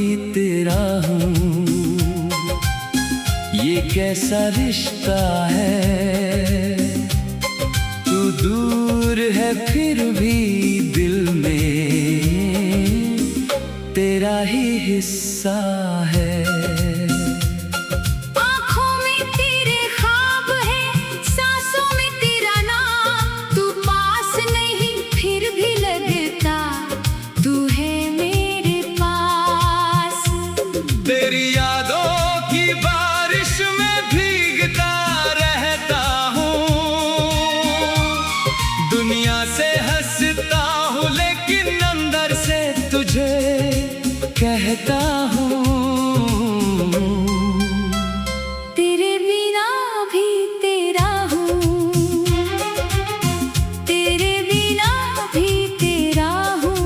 भी तेरा हूँ। ये कैसा रिश्ता है, तू दूर है फिर भी दिल में तेरा ही हिस्सा है। तेरी यादों की बारिश में भीगता रहता हूँ, दुनिया से हंसता हूँ लेकिन अंदर से तुझे कहता हूँ। तेरे बिना भी तेरा हूँ, तेरे बिना भी तेरा हूँ।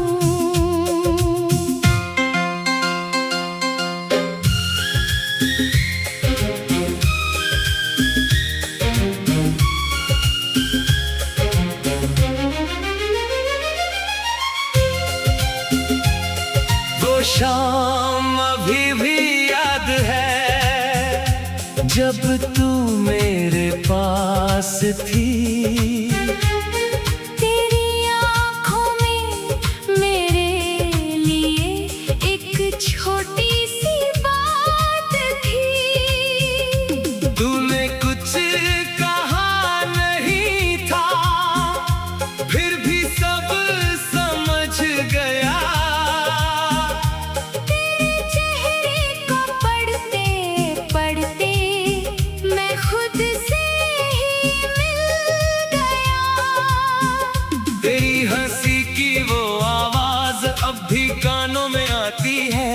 शाम अभी भी याद है जब तू मेरे पास थी। तेरी आँखों में मेरे लिए एक छोटी सी बात थी। तूने कुछ कहा नहीं था फिर भी सब समझ गया। तेरी हंसी की वो आवाज अब भी कानों में आती है,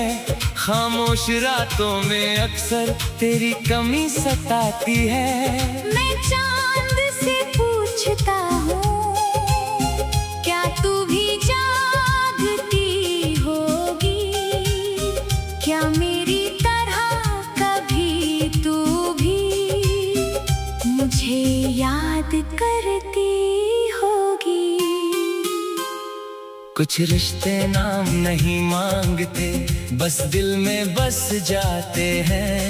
खामोश रातों में अक्सर तेरी कमी सताती है। मैं चांद से पूछता हूँ, क्या तू भी जागती होगी? क्या मेरी तरह कभी तू भी मुझे याद करती होगी? कुछ रिश्ते नाम नहीं मांगते, बस दिल में बस जाते हैं।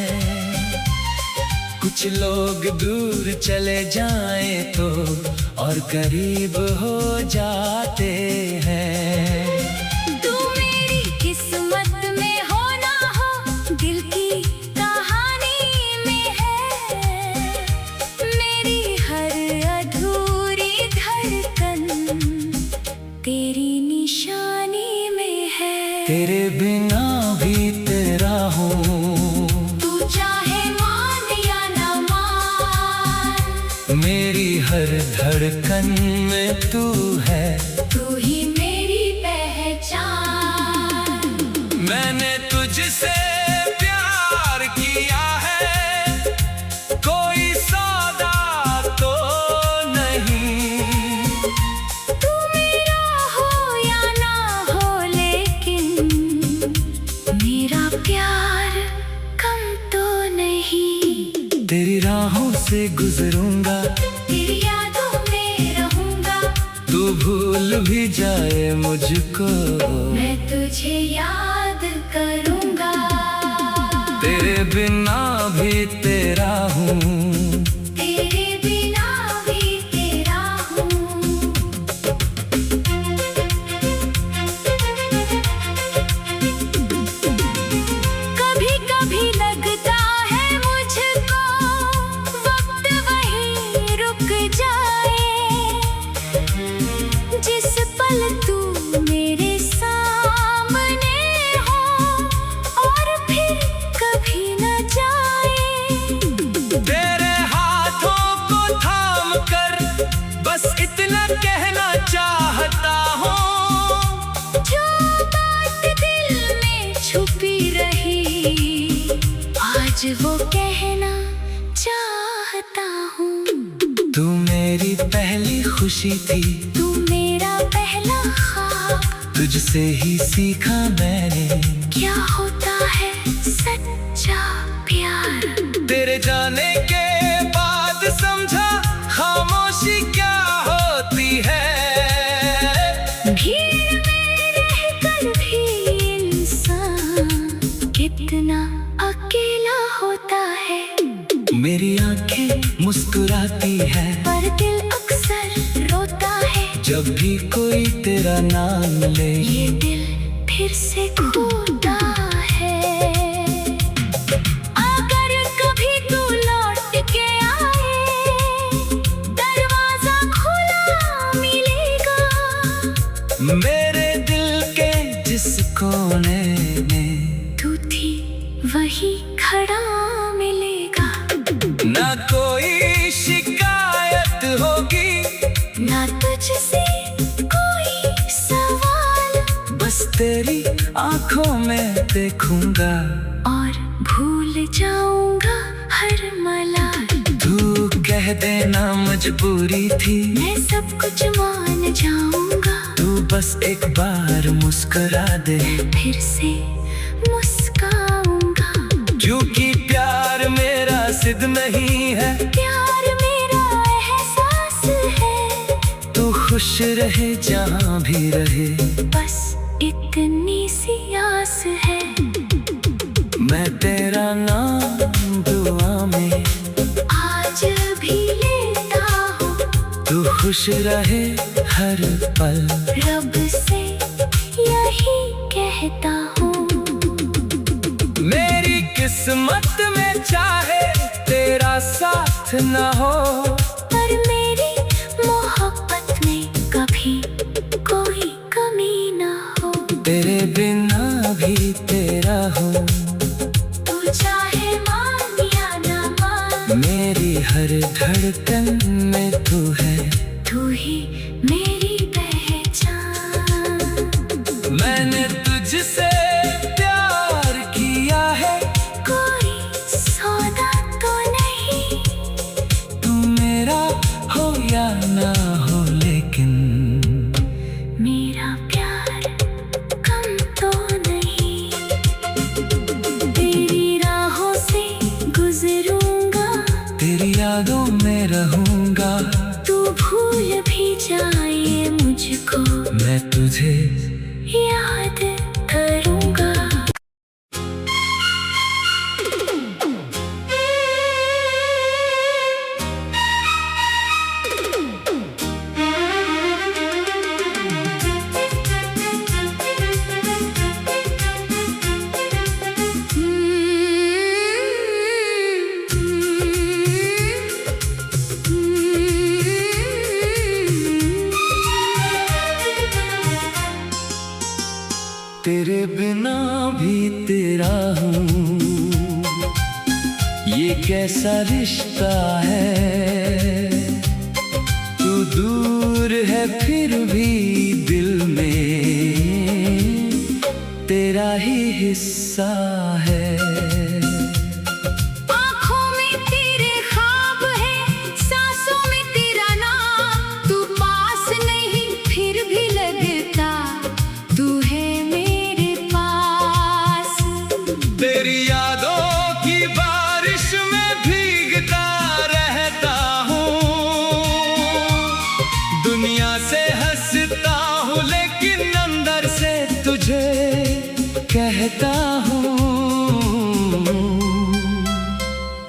कुछ लोग दूर चले जाएं तो और करीब हो जाते हैं। तू मेरी किस्मत में हो ना हो, दिल की कहानी में है। मेरी हर अधूरी धड़कन तेरी निशानी में है। तेरे बिना भी तेरा हूँ, तू चाहे मान या ना मान, मेरी हर धड़कन में तू है। तू ही मेरी पहचान। मैंने तुझसे प्यार किया है, कोई सौदा तो नहीं। तू मेरा हो या ना हो लेकिन मेरा प्यार कम तो नहीं। तेरी राहों से गुजरूंगा, तेरी यादों में रहूंगा। तू भूल भी जाए मुझको, मैं तुझे याद करूंगा। तेरे बिना भी तेरा हूँ। तेरे बिना भी तेरा हूँ। कभी कभी लगता है मुझको वक्त वहीं रुक जाए, जिस पल तू मेरे सामने हो और फिर कभी न जाए। तेरे हाथों को थाम कर बस इतना कहना चाहता हूँ, जो बात दिल में छुपी रही आज वो कहना चाहता हूँ। तू मेरी पहली खुशी थी, तू मेरा पहला ख्वाब, तुझसे ही सीखा मैंने क्या होता है सच्चा प्यार। तेरे जाने के बाद समझा खामोशी क्या होती है। भीड़ में रहकर भी इंसान इतना अकेला होता है। मेरी आंखें मुस्कुराती है, पर दिल अक्सर रोता है। जब भी कोई तेरा नाम ले, ये दिल फिर से खोता है। अगर कभी तू लौट के आए, दरवाजा खुला मिलेगा। मेरे दिल के जिस कोने में तू थी वही खड़ा मिलेगा। ना कोई शिकायत होगी, ना तुझसे कोई सवाल, बस तेरी आंखों में देखूंगा और भूल जाऊंगा हर मलाल। तू कह देना मजबूरी थी, मैं सब कुछ मान जाऊंगा। तू बस एक बार मुस्कुरा दे, फिर से मुस्काऊंगा। क्योंकि प्यार मेरा सिद्ध नहीं है, प्यार मेरा एहसास है। तू खुश रहे जहाँ भी रहे, बस इतनी सी आस है। मैं तेरा नाम दुआ में आज भी लेता हूँ, तू खुश रहे हर पल। रब से यही कहता हूँ। मेरी किस्मत में चाहे तेरा साथ न हो, पर मेरी मोहब्बत में कभी कोई कमी ना हो। तेरे बिना भी तेरा हूँ, तू चाहे मान या ना मान, मेरी हर धड़कन में तू है। तू ही मेरी पहचान। मैंने तुझसे प्यार किया है, कोई सौदा तो नहीं, तू मेरा हो या ना हो, लेकिन मेरा प्यार कम तो नहीं। तेरी राहों से गुजरूंगा, तेरी यादों में रहूंगा। तू भूल भी जाए मुझको, मैं तुझे याद करूंगा। तेरे बिना भी तेरा हूँ, ये कैसा रिश्ता है। तू दूर है फिर भी दिल में तेरा ही हिस्सा है। आँखों में तेरे ख्वाब है, सांसों में तेरा नाम। तू पास नहीं फिर भी लगता, तू है मेरे पास। तेरी यादों की बारिश में भीगता रहता हूँ, दुनिया से हंसता हूँ लेकिन अंदर से तुझे कहता हूँ।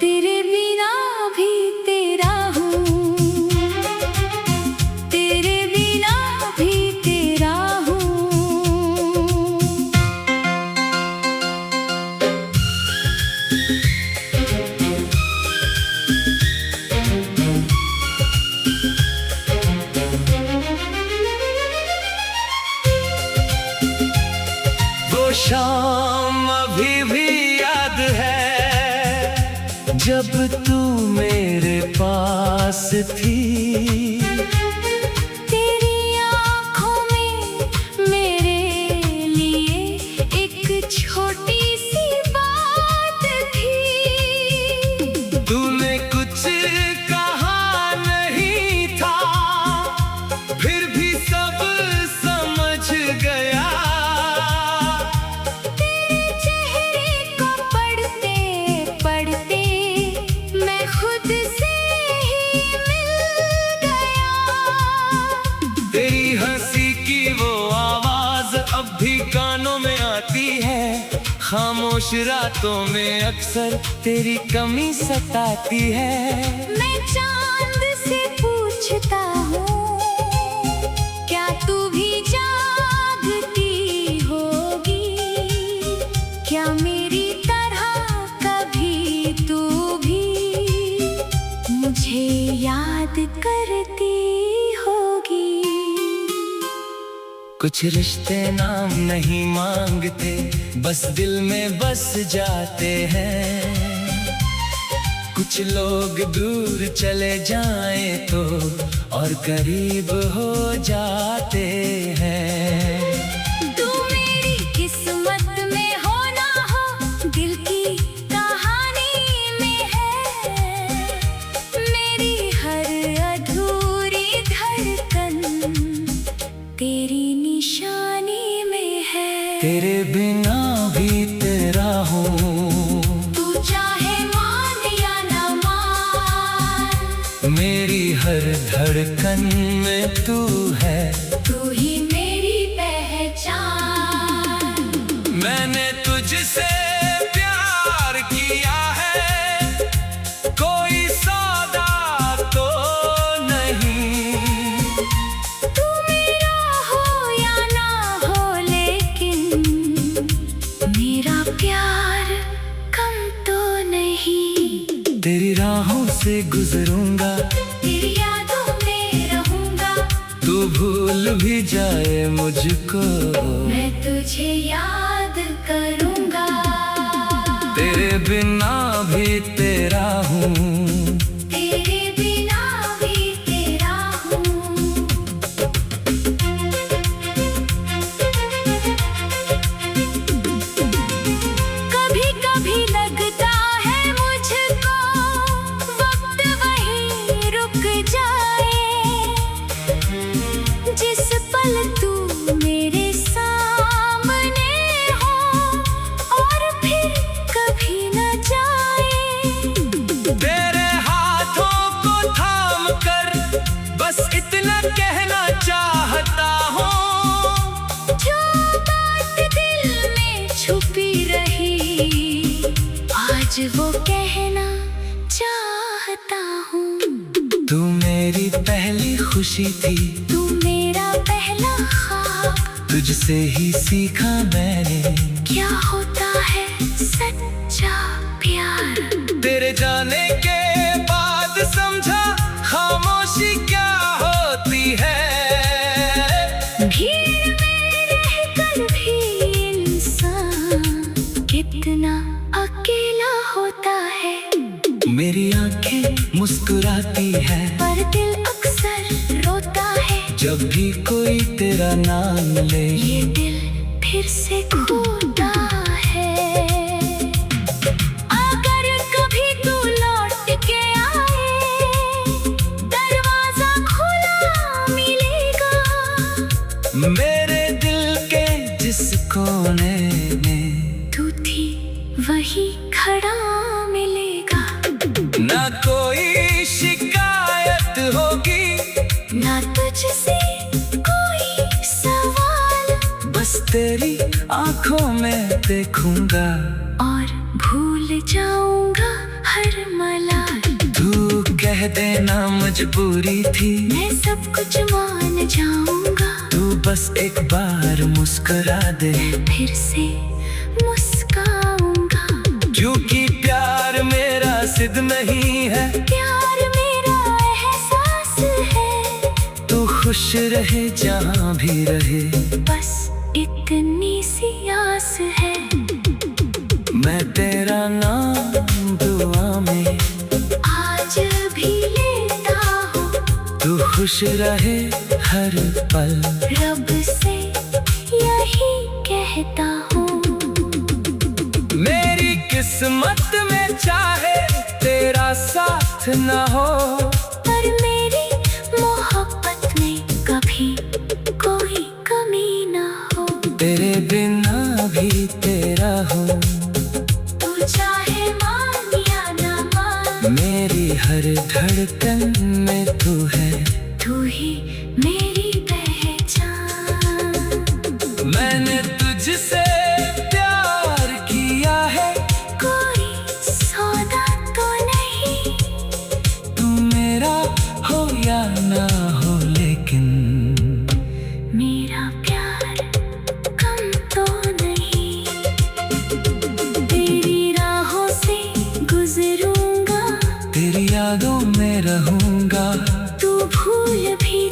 तेरे बिना भी तेरा हूँ, तेरे बिना भी तेरा हूँ। वो शाम अभी भी याद है, जब तू मेरे पास थी। तेरी आँखों में मेरे लिए एक छोटी सी बात थी। तूने कुछ कहा नहीं था, फिर भी सब समझ गया। तेरे चेहरे को पढ़ते पढ़ते मैं खुद से ही मिल गया। खामोश रातों में अक्सर तेरी कमी सताती है। मैं चांद से पूछता हूँ, क्या तू भी जागती होगी? क्या मेरी तरह कभी तू भी मुझे याद करती होगी? कुछ रिश्ते नाम नहीं मांगते, बस दिल में बस जाते हैं। कुछ लोग दूर चले जाएं तो और करीब हो जाते हैं। तू मेरी किस्मत में हो ना हो, दिल की कहानी में है। मेरी हर अधूरी धड़कन तेरी निशानी में है। तेरे बिना भी तेरा हूँ, तू चाहे मान या ना मान, मेरी हर धड़कन में तू है। तू ही मेरी पहचान। मैंने तुझसे प्यार किया है, कोई सौदा तो नहीं। तू मेरा हो या ना हो, लेकिन मेरा प्यार कम तो नहीं। तेरी राहों से गुजरूंगा, तेरी यादों में रहूंगा। तू भूल भी जाए मुझको, मैं तुझे याद करूंगा। तेरे बिना भी तेरा हूँ। तेरे बिना भी तेरा हूँ। कभी कभी लगता है मुझको वक्त वहीं रुक जाए, जिस पल तू मेरे सामने हो और फिर कभी न जाए। तेरे हाथों को थाम कर बस इतना कहना चाहता हूँ, जो बात दिल में छुपी रही, आज वो कहना चाहता हूँ। तू मेरी पहली खुशी थी, तू मेरा पहला ख्वाब, तुझसे ही सीखा मैंने क्या होता है सच्चा प्यार। तेरे जाने के बाद समझा खामोशी क्या होती है। भीड़ में रहकर भी इंसान कितना अकेला होता है। मेरी आंखें मुस्कुराती है, पर दिल अक्सर रोता है। जब भी कोई तेरा नाम ले, ये दिल फिर से खोता है। अगर कभी तू लौट के आए, दरवाजा खुला मिलेगा। मेरे दिल के जिस कोने में तू थी वही खड़ा मिलेगा। ना कोई शिकायत होगी, ना तुझसे कोई सवाल, बस तेरी आंखों में देखूंगा और भूल जाऊंगा हर मलाल। तू कह देना मजबूरी थी, मैं सब कुछ मान जाऊंगा। तू बस एक बार मुस्कुरा दे, फिर से मुस्काऊंगा। क्योंकि प्यार मेरा सिद्ध नहीं है, प्यार मेरा एहसास है। तू खुश रहे जहाँ भी रहे, बस इतनी सी आस है। मैं तेरा नाम दुआ में आज भी लेता हूँ, तू खुश रहे हर पल। रब से यही कहता हूँ। मेरी किस्मत में चाहे तेरा साथ न हो, पर मेरी मोहब्बत में कभी कोई कमी न हो। तेरे बिना भी तेरा हूँ, तू चाहे मान या ना मान, मेरी हर धड़कन में तू है। तू ही मेरी पहचान। मैंने तुझसे प्यार किया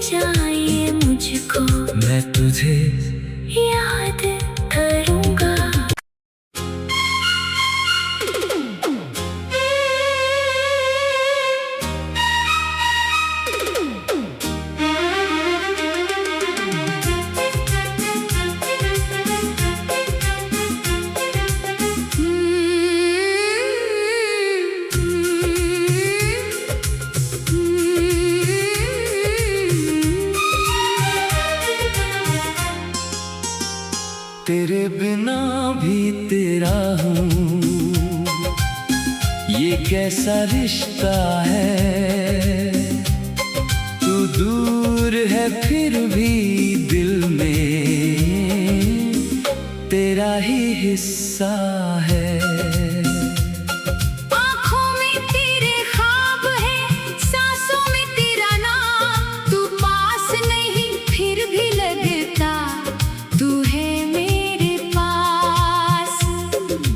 जाए मुझको, मैं तुझे याद करूँगा। तेरे बिना भी तेरा हूँ, ये कैसा रिश्ता है। तू दूर है फिर भी दिल में तेरा ही हिस्सा है। आँखों में तेरे ख्वाब है, सांसों में तेरा नाम, तू पास नहीं फिर भी लगता, तू है मेरे पास।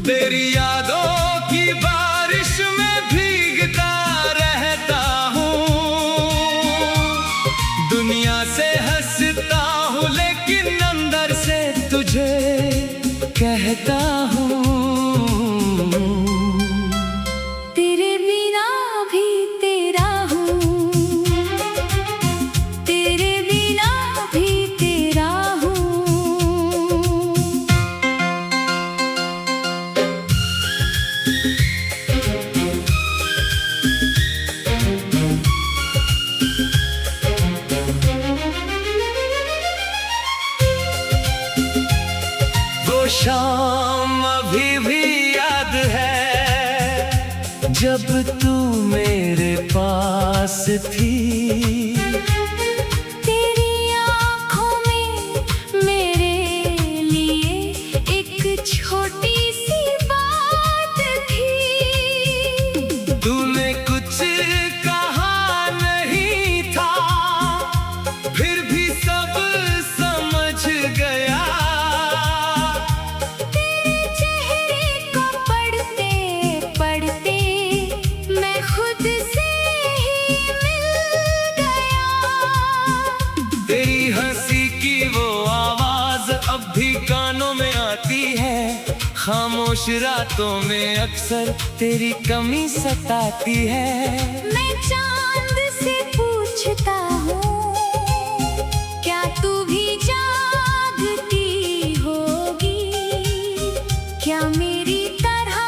तेरी यादों की बारिश में भीगता रहता हूँ, दुनिया से हंसता हूँ लेकिन अंदर से तुझे कहता हूँ। तेरे बिना भी तेरा हूँ, तेरे बिना भी तेरा हूँ। वो शाम अभी भी याद है, जब तू मेरे पास थी। तेरी आँखों में मेरे लिए एक छोटी सी बात थी। तूने कुछ कहा नहीं था, फिर भी सब समझ गया। तेरे चेहरे को पढ़ते पढ़ते मैं खुद से ही मिल गया। तेरी हंसी की वो आवाज अब भी कानों में आती है, खामोश रातों में अक्सर तेरी कमी सताती है। मैं चांद से पूछता हूँ, क्या तू भी जागती होगी? क्या मेरी तरह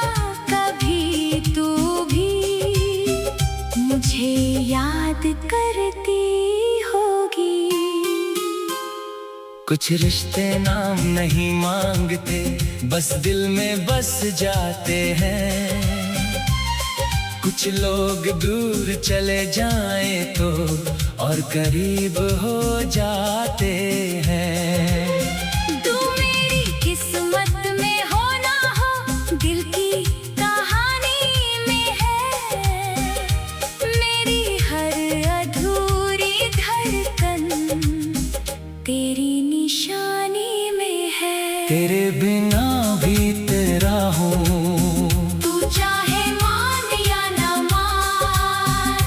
कभी तू भी मुझे याद करती होगी? कुछ रिश्ते नाम नहीं मांगते, बस दिल में बस जाते हैं। कुछ लोग दूर चले जाएं तो और करीब हो जाते हैं। तू मेरी किस्मत में हो ना हो, दिल की कहानी में है। मेरी हर अधूरी धड़कन तेरी निशानी में है। तेरे बिना भी तेरा हूँ, तू चाहे मान या ना मान,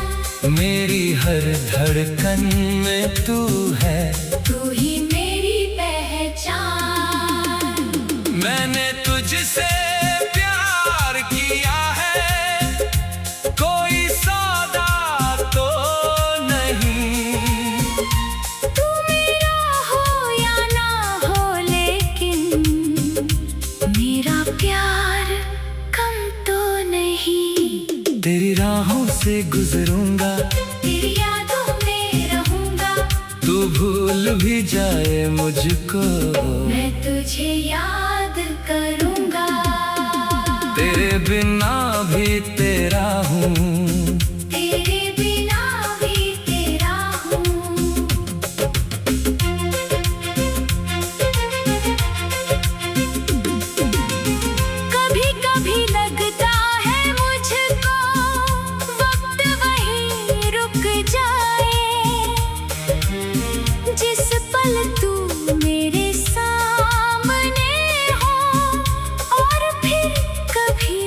मेरी हर धड़कन में तू है। तू ही मेरी पहचान। मैंने तुझसे प्यार किया है, कोई सौदा तो नहीं। तू मेरा हो या ना हो, लेकिन मेरा प्यार कम तो नहीं। तेरी राहों से गुजरूंगा, तेरी यादों में रहूंगा, तू भूल भी जाए मुझको, मैं तुझे याद करूंगा। तेरे बिना भी तेरा हूँ। तेरे बिना भी तेरा हूँ। कभी कभी लगता है मुझको वक्त वहीं रुक जाए, जिस पल तू मेरे सामने हो, और फिर कभी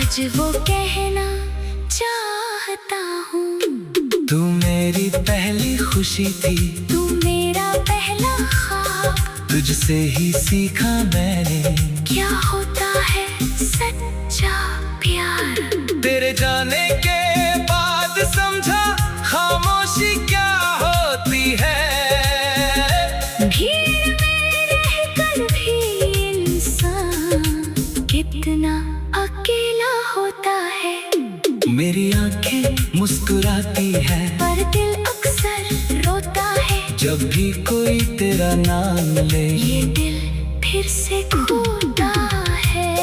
आज वो कहना चाहता हूँ। तू मेरी पहली खुशी थी, तू मेरा पहला ख्वाब, तुझसे ही सीखा मैंने क्या होता है सच्चा प्यार। तेरे जाने के बाद समझा खामोशी क्या होती है। भीड़ में रहकर भी इंसान कितना अकेला होता है। मेरी आंखें मुस्कुराती है, पर दिल अक्सर रोता है। जब भी कोई तेरा नाम ले, ये दिल फिर से खोता है।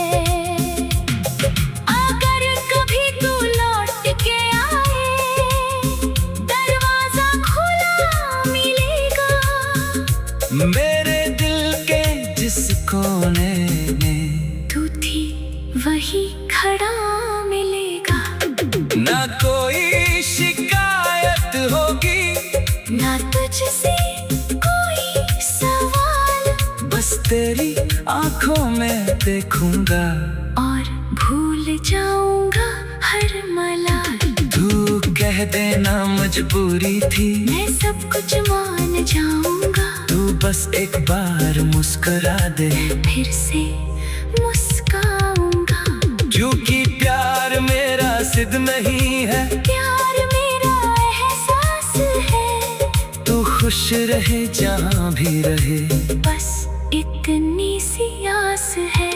अगर कभी तू लौट के आए, दरवाजा खुला मिलेगा। मेरे दिल के जिस कोने में तू थी वही खड़ा मिलेगा। ना कोई शिकायत होगी, ना तुझसे कोई सवाल, बस तेरी आंखों में देखूंगा और भूल जाऊंगा हर मलाल। तू कह देना मजबूरी थी, मैं सब कुछ मान जाऊंगा। तू बस एक बार मुस्कुरा दे, फिर से मुस्काऊंगा। क्योंकि प्यार मेरा सिद्ध नहीं है, प्यार मेरा एहसास है। तू खुश रहे जहाँ भी रहे, बस इतनी सी आस है।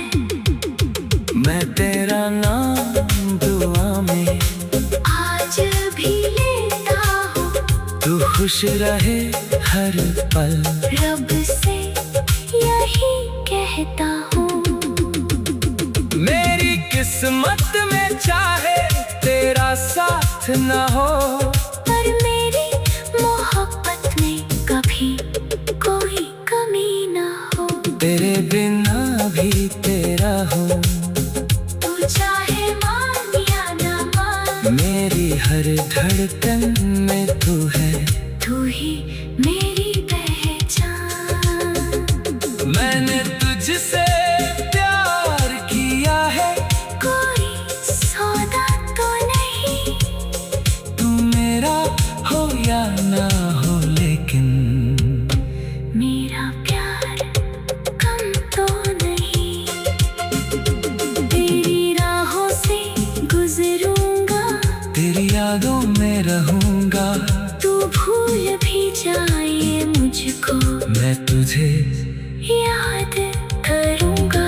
मैं तेरा नाम दुआ में आज भी लेता हूँ, तू खुश रहे हर पल। रब से यही कहता हूँ। मेरी किस्मत में चाहे तेरा साथ न हो, पर मेरी मोहब्बत में कभी कोई कमी ना हो। तेरे बिना भी तेरा हो, तू चाहे मान या ना मान, मेरी हर धड़कन में तू है। तू ही मेरी पहचान। मैंने तुझसे प्यार किया है, कोई सौदा तो नहीं, तू मेरा हो या ना हो, लेकिन मेरा प्यार कम तो नहीं। तेरी राहों से गुजरूंगा, तेरी यादों में रहूंगा। तू भूल भी जाए मुझको, मैं तुझे याद करूंगा।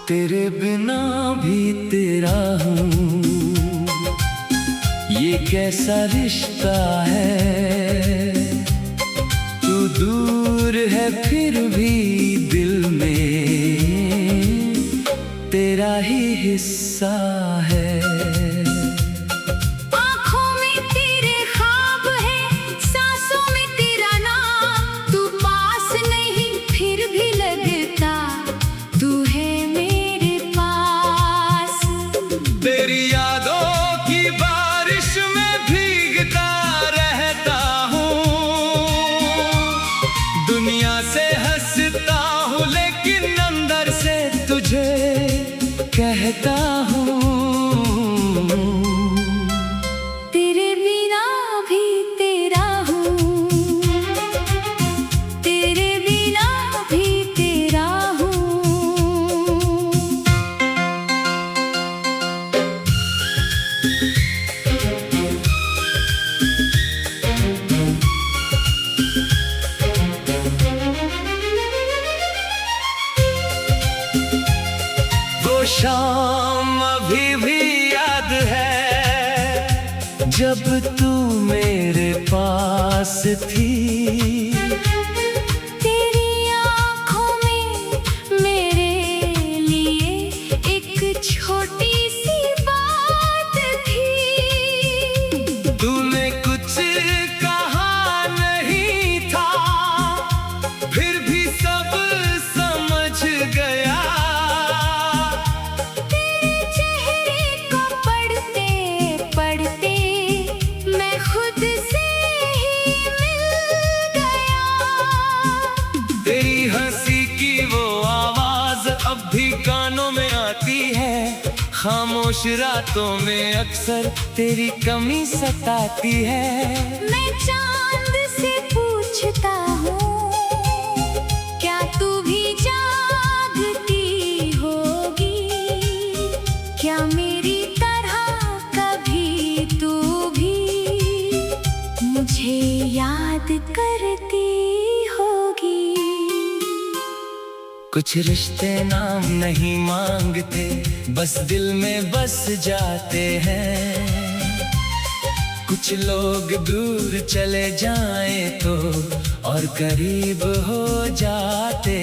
तेरे बिना भी तेरा हूँ, ये कैसा रिश्ता है। तू दूर है फिर भी दिल में तेरा ही हिस्सा है। आँखों में तेरे ख्वाब है, सांसों में तेरा नाम। तू पास नहीं फिर भी लगता, तू है मेरे पास। तेरी यादों की बारिश में भीगता रहता हूँ, दुनिया से हंसता हूँ लेकिन अंदर से तुझे कहता हूँ। तेरे बिना भी तेरा हूँ, तेरे बिना भी तेरा हूँ। वो शाम अभी भी याद है, जब तू मेरे पास थी। तेरी आँखों में मेरे लिए एक छोटी सी बात थी। खामोश रातों में अक्सर तेरी कमी सताती है। मैं चांद से पूछता हूँ, क्या तू भी जागती होगी? क्या मेरी तरह कभी तू भी मुझे याद करती होगी? कुछ रिश्ते नाम नहीं मांगते, बस दिल में बस जाते हैं। कुछ लोग दूर चले जाएं तो और करीब हो जाते